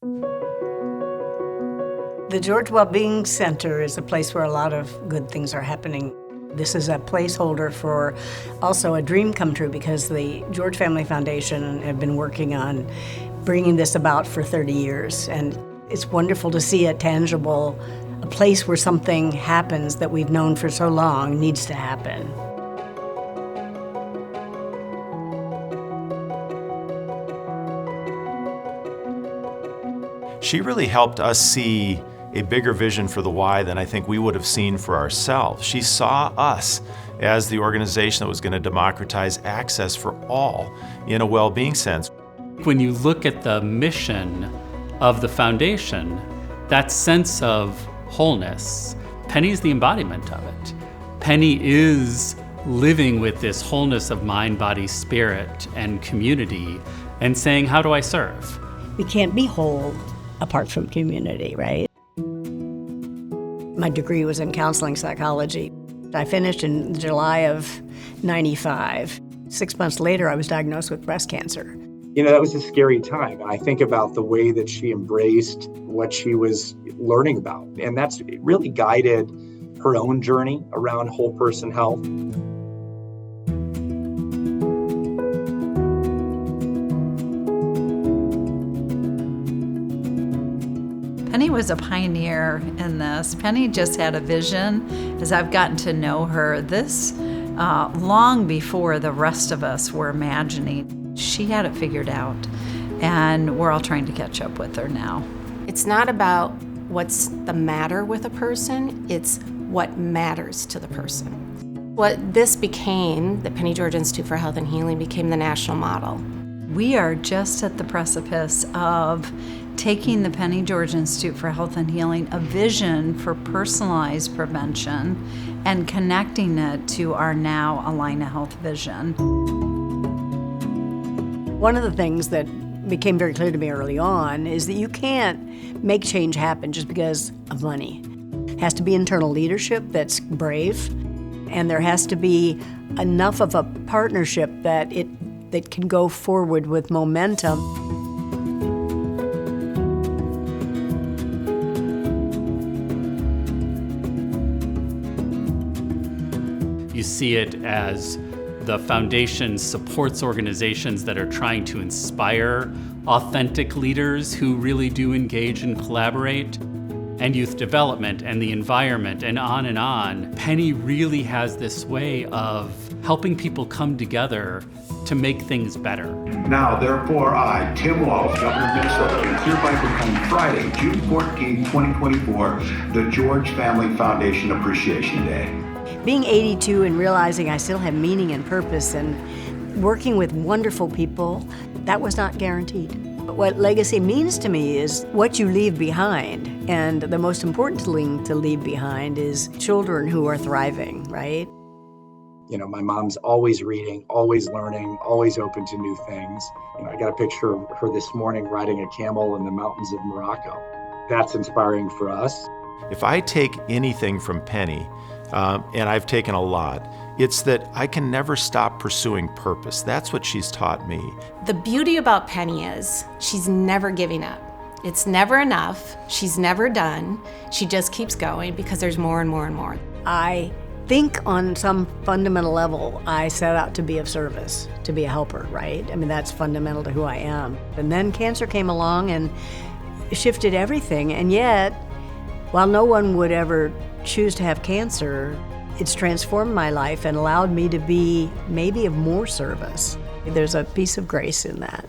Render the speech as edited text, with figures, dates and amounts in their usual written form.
The George Wellbeing Center is a place where a lot of good things are happening. This is a placeholder for also a dream come true, because the George Family Foundation have been working on bringing this about for 30 years. And it's wonderful to see a tangible, a place where something happens that we've known for so long needs to happen. She really helped us see a bigger vision for the Y than I think we would have seen for ourselves. She saw us as the organization that was going to democratize access for all in a well-being sense. When you look at the mission of the foundation, that sense of wholeness, Penny's the embodiment of it. Penny is living with this wholeness of mind, body, spirit, and community, and saying, how do I serve? We can't be whole apart from community, right? My degree was in counseling psychology. I finished in July of '95. 6 months later, I was diagnosed with breast cancer. You know, that was a scary time. I think about the way that she embraced what she was learning about, and that's really guided her own journey around whole person health. Penny was a pioneer in this. Penny just had a vision, as I've gotten to know her, this long before the rest of us were imagining. She had it figured out, and we're all trying to catch up with her now. It's not about what's the matter with a person, it's what matters to the person. What this became, the Penny George Institute for Health and Healing, became the national model. We are just at the precipice of taking the Penny George Institute for Health and Healing, a vision for personalized prevention, and connecting it to our now Alumni Health vision. One of the things that became very clear to me early on is that you can't make change happen just because of money. It has to be internal leadership that's brave, and there has to be enough of a partnership that can go forward with momentum. You see it as the foundation supports organizations that are trying to inspire authentic leaders who really do engage and collaborate, and youth development and the environment, and on and on. Penny really has this way of helping people come together to make things better. Now, therefore, I, Tim Walsh, Governor of Minnesota, do hereby proclaim Friday, June 14, 2024, the George Family Foundation Appreciation Day. Being 82 and realizing I still have meaning and purpose and working with wonderful people, that was not guaranteed. But what legacy means to me is what you leave behind. And the most important thing to leave behind is children who are thriving, right? You know, my mom's always reading, always learning, always open to new things. You know, I got a picture of her this morning riding a camel in the mountains of Morocco. That's inspiring for us. If I take anything from Penny, and I've taken a lot, it's that I can never stop pursuing purpose. That's what she's taught me. The beauty about Penny is she's never giving up. It's never enough. She's never done. She just keeps going because there's more and more and more. I think on some fundamental level, I set out to be of service, to be a helper, right? I mean, that's fundamental to who I am. And then cancer came along and shifted everything, and yet, while no one would ever choose to have cancer, it's transformed my life and allowed me to be maybe of more service. There's a piece of grace in that.